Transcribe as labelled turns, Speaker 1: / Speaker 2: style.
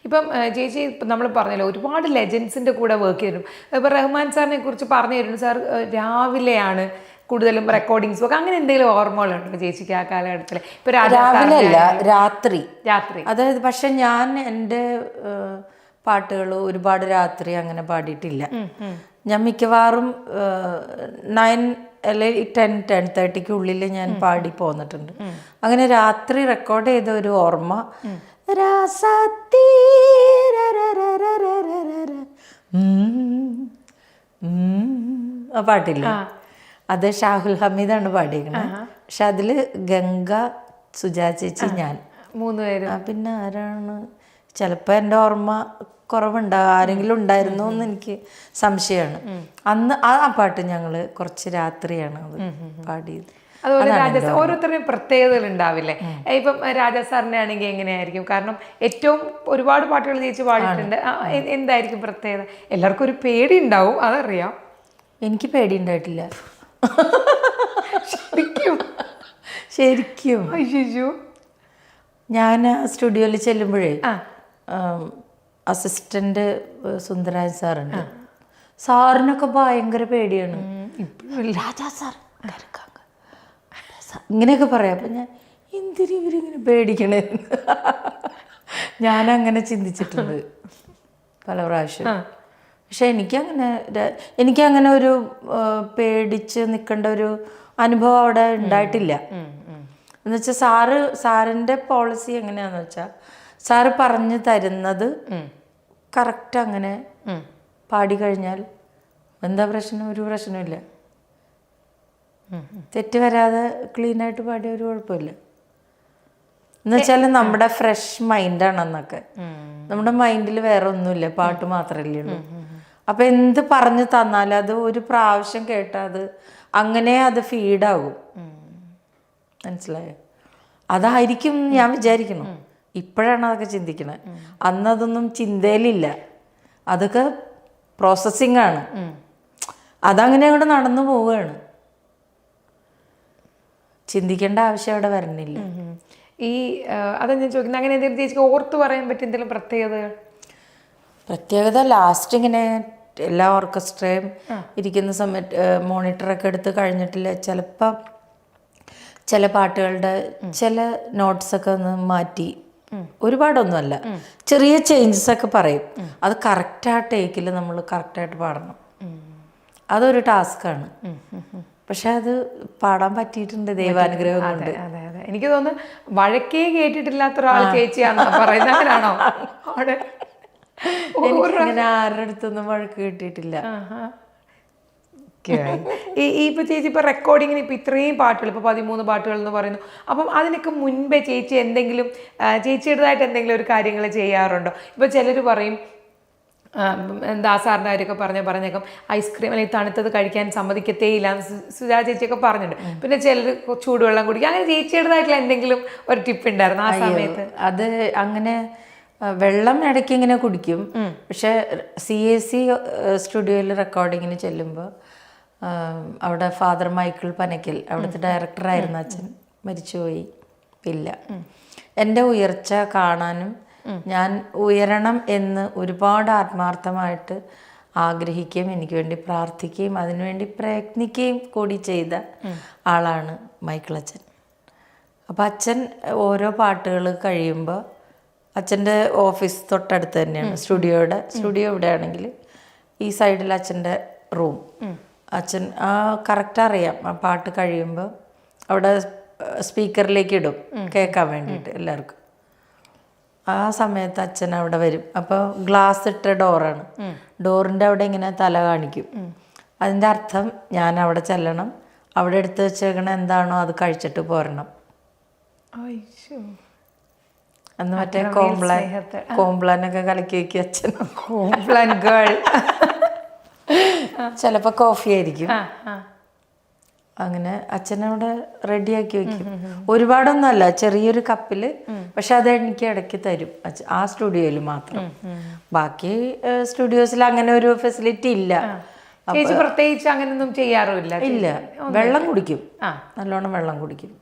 Speaker 1: ഇപ്പം ചേച്ചി നമ്മൾ പറഞ്ഞല്ലോ ഒരുപാട് ലെജൻസിൻ്റെ കൂടെ വർക്ക് ചെയ്തിട്ടുണ്ട്. ഇപ്പോൾ റഹ്മാൻ സാറിനെ കുറിച്ച് പറഞ്ഞു തരുന്നു. സാർ രാവിലെയാണ് കൂടുതലും റെക്കോർഡിങ്സും ഒക്കെ, അങ്ങനെ എന്തെങ്കിലും ഓർമ്മകളുണ്ടോ ചേച്ചിക്ക് ആ കാലഘട്ടത്തിൽ? ഇപ്പോൾ
Speaker 2: രാവിലെ അല്ല, രാത്രി.
Speaker 1: രാത്രി
Speaker 2: അതായത് പക്ഷെ ഞാൻ എൻ്റെ പാട്ടുകൾ ഒരുപാട് രാത്രി അങ്ങനെ പാടിയിട്ടില്ല. ഞാൻ മിക്കവാറും 9 അല്ലെങ്കിൽ 10-10:30 ഉള്ളിൽ ഞാൻ പാടി പോന്നിട്ടുണ്ട്. അങ്ങനെ രാത്രി റെക്കോർഡ് ചെയ്ത ഒരു ഓർമ്മ ആ പാട്ടില്ല, അത് ഷാഹുൽ ഹമീദാണ് പാടിയിരിക്കുന്നത്. പക്ഷെ അതില് ഗംഗ, സുജാ ചേച്ചി, ഞാൻ 3 പേര്. പിന്നെ ആരാണ്, ചിലപ്പോൾ എൻ്റെ ഓർമ്മ കുറവുണ്ടാകും, ആരെങ്കിലും ഉണ്ടായിരുന്നോ എന്ന് എനിക്ക് സംശയമാണ്. അന്ന് ആ പാട്ട് ഞങ്ങൾ കുറച്ച് രാത്രിയാണ് അത് പാടിയത്.
Speaker 1: അതുപോലെ ഓരോരുത്തരുടെയും പ്രത്യേകതകൾ ഉണ്ടാവില്ലേ? ഇപ്പം രാജാ സാറിൻ്റെ ആണെങ്കിൽ എങ്ങനെയായിരിക്കും? കാരണം ഏറ്റവും ഒരുപാട് പാട്ടുകൾ ചേച്ചി പാടിയിട്ടുണ്ട്. എന്തായിരിക്കും പ്രത്യേകത? എല്ലാവർക്കും ഒരു പേടി ഉണ്ടാവും, അതറിയാം.
Speaker 2: എനിക്ക് പേടി ഉണ്ടായിട്ടില്ല
Speaker 1: ശരിക്കും.
Speaker 2: ഞാൻ സ്റ്റുഡിയോയിൽ ചെല്ലുമ്പോഴേ അസിസ്റ്റന്റ് സുന്ദരാജൻ സാറുണ്ട്. സാറിനൊക്കെ ഭയങ്കര പേടിയാണ്. രാജാ സാർ ഇങ്ങനെയൊക്കെ പറയാം. അപ്പം ഞാൻ എന്തിനും ഇവരിങ്ങനെ പേടിക്കണേ ഞാനങ്ങനെ ചിന്തിച്ചിട്ടുണ്ട് പല പ്രാവശ്യം. പക്ഷെ എനിക്കങ്ങനെ ഒരു പേടിച്ച് നിൽക്കേണ്ട ഒരു അനുഭവം അവിടെ ഉണ്ടായിട്ടില്ല. എന്നുവെച്ചാൽ സാറിൻ്റെ പോളിസി എങ്ങനെയാണെന്ന് വെച്ചാൽ, സാറ് പറഞ്ഞു തരുന്നത് കറക്റ്റ് അങ്ങനെ പാടിക്കഴിഞ്ഞാൽ എന്താ പ്രശ്നം? ഒരു പ്രശ്നമില്ല. തെറ്റ് വരാതെ ക്ലീനായിട്ട് പാടിയ ഒരു കുഴപ്പമില്ല. എന്നുവെച്ചാൽ നമ്മുടെ ഫ്രഷ് മൈൻഡാണെന്നൊക്കെ, നമ്മുടെ മൈൻഡിൽ വേറെ ഒന്നുമില്ല, പാട്ട് മാത്രമല്ലേ ഉള്ളൂ. അപ്പം എന്ത് പറഞ്ഞു തന്നാലും അത് ഒരു പ്രാവശ്യം കേട്ടാൽ അങ്ങനെ അത് ഫീഡാകും. മനസ്സിലായോ? അതായിരിക്കും ഞാൻ വിചാരിക്കണം. ഇപ്പോഴാണ് അതൊക്കെ ചിന്തിക്കണത്. അന്നതൊന്നും ചിന്തയിലില്ല, അതൊക്കെ പ്രോസസ്സിങ് ആണ്. അതങ്ങനെ അങ്ങോട്ട് നടന്നു പോവുകയാണ്. ചിന്തിക്കേണ്ട ആവശ്യം അവിടെ വരണില്ല.
Speaker 1: അതാ ഞാൻ ചോദിക്കുന്നത്, അങ്ങനെ എന്തെങ്കിലും ചേച്ചിക്ക് ഓർത്ത് പറയാൻ പറ്റിയ എന്തെങ്കിലും
Speaker 2: പ്രത്യേകത? ലാസ്റ്റ് ഇങ്ങനെ എല്ലാ ഓർക്കസ്ട്രയും ഇരിക്കുന്ന സമയത്ത് മോണിറ്ററൊക്കെ എടുത്ത് കഴിഞ്ഞിട്ടില്ല. ചിലപ്പോൾ ചില പാട്ടുകളുടെ ചില നോട്ട്സൊക്കെ ഒന്ന് മാറ്റി, ഒരുപാടൊന്നുമല്ല, ചെറിയ ചേഞ്ചസ് ഒക്കെ പറയും. അത് കറക്റ്റ് ആ ടേക്കിൽ നമ്മൾ കറക്റ്റായിട്ട് പാടണം. അതൊരു ടാസ്ക്കാണ്. പക്ഷെ അത് പാടാൻ പറ്റിയിട്ടുണ്ട് ദൈവാനുഗ്രഹം കൊണ്ട്.
Speaker 1: എനിക്ക് തോന്നുന്നു വഴക്കേ കേട്ടിട്ടില്ലാത്ത ഒരാൾ ചേച്ചിയാണോ പറയുന്നത്? അങ്ങനാണോ?
Speaker 2: അങ്ങനെ ആരുടെ അടുത്തൊന്നും വഴക്ക് കിട്ടിയിട്ടില്ല.
Speaker 1: ഇപ്പൊ ചേച്ചി ഇപ്പൊ റെക്കോർഡിങ്ങിന് ഇപ്പൊ ഇത്രയും പാട്ടുകൾ, ഇപ്പൊ 13 പാട്ടുകൾ എന്ന് പറയുന്നു. അപ്പം അതിനൊക്കെ മുൻപേ ചേച്ചി എന്തെങ്കിലും ചേച്ചിയുടേതായിട്ട് എന്തെങ്കിലും ഒരു കാര്യങ്ങൾ ചെയ്യാറുണ്ടോ? ഇപ്പൊ ചിലർ പറയും, ദാസാറിൻ്റെ കാര്യമൊക്കെ പറഞ്ഞേക്കാം, ഐസ്ക്രീം അല്ലെങ്കിൽ തണുത്തത് കഴിക്കാൻ സമ്മതിക്കത്തേയില്ല സുജാ ചേച്ചിയൊക്കെ പറഞ്ഞിട്ടുണ്ട്. പിന്നെ ചിലർ ചൂടുവെള്ളം കുടിക്കുക. അങ്ങനെ ചേച്ചിയുടേതായിട്ടുള്ള എന്തെങ്കിലും ഒരു ടിപ്പ് ഉണ്ടായിരുന്നു ആ സമയത്ത്?
Speaker 2: അത് അങ്ങനെ വെള്ളം ഇടയ്ക്ക് ഇങ്ങനെ കുടിക്കും. പക്ഷെ CAC സ്റ്റുഡിയോയിൽ റെക്കോർഡിങ്ങിന് ചെല്ലുമ്പോൾ അവിടെ ഫാദർ മൈക്കിൾ പനക്കൽ, അവിടുത്തെ ഡയറക്ടറായിരുന്നു അച്ഛൻ, മരിച്ചുപോയി. ഇല്ല, എൻ്റെ ഉയർച്ച കാണാനും ഞാൻ ഉയരണം എന്ന് ഒരുപാട് ആത്മാർത്ഥമായിട്ട് ആഗ്രഹിക്കുകയും എനിക്ക് വേണ്ടി പ്രാർത്ഥിക്കുകയും അതിനുവേണ്ടി പ്രയത്നിക്കുകയും കൂടി ചെയ്ത ആളാണ് മൈക്കിൾ അച്ഛൻ. അപ്പം അച്ഛൻ ഓരോ പാട്ടുകൾ കഴിയുമ്പോൾ, അച്ഛൻ്റെ ഓഫീസ് തൊട്ടടുത്ത് തന്നെയാണ് സ്റ്റുഡിയോ ഇവിടെയാണെങ്കിൽ ഈ സൈഡിൽ അച്ഛൻ്റെ റൂം. അച്ഛൻ കറക്റ്റ് അറിയാം, ആ പാട്ട് കഴിയുമ്പോൾ അവിടെ സ്പീക്കറിലേക്ക് ഇടും കേൾക്കാൻ വേണ്ടിയിട്ട് എല്ലാവർക്കും. ആ സമയത്ത് അച്ഛൻ അവിടെ വരും. അപ്പോൾ ഗ്ലാസ് ഇട്ട ഡോറാണ്, ഡോറിൻ്റെ അവിടെ ഇങ്ങനെ തല കാണിക്കും. അതിൻ്റെ അർത്ഥം ഞാൻ അവിടെ ചെല്ലണം, അവിടെ എടുത്ത് വെച്ചേക്കണ എന്താണോ അത് പോരണം. അന്ന് മറ്റേ കോംപ്ലാനൊക്കെ കലക്കി വയ്ക്കും അച്ഛൻ.
Speaker 1: കോംപ്ലാൻ ഗേൾ.
Speaker 2: ചിലപ്പോൾ കോഫി ആയിരിക്കും. അങ്ങനെ അച്ഛനവിടെ റെഡിയാക്കി വെക്കും. ഒരുപാടൊന്നുമല്ല, ചെറിയൊരു കപ്പിൽ. പക്ഷെ അത് എനിക്ക് ഇടയ്ക്ക് തരും ആ സ്റ്റുഡിയോയിൽ മാത്രം. ബാക്കി സ്റ്റുഡിയോസിൽ അങ്ങനെ ഒരു ഫെസിലിറ്റി ഇല്ല.
Speaker 1: ചേച്ചി പ്രത്യേകിച്ച് അങ്ങനെയൊന്നും ചെയ്യാറുമില്ല?
Speaker 2: ഇല്ല, വെള്ളം കുടിക്കും, നല്ലോണം വെള്ളം കുടിക്കും.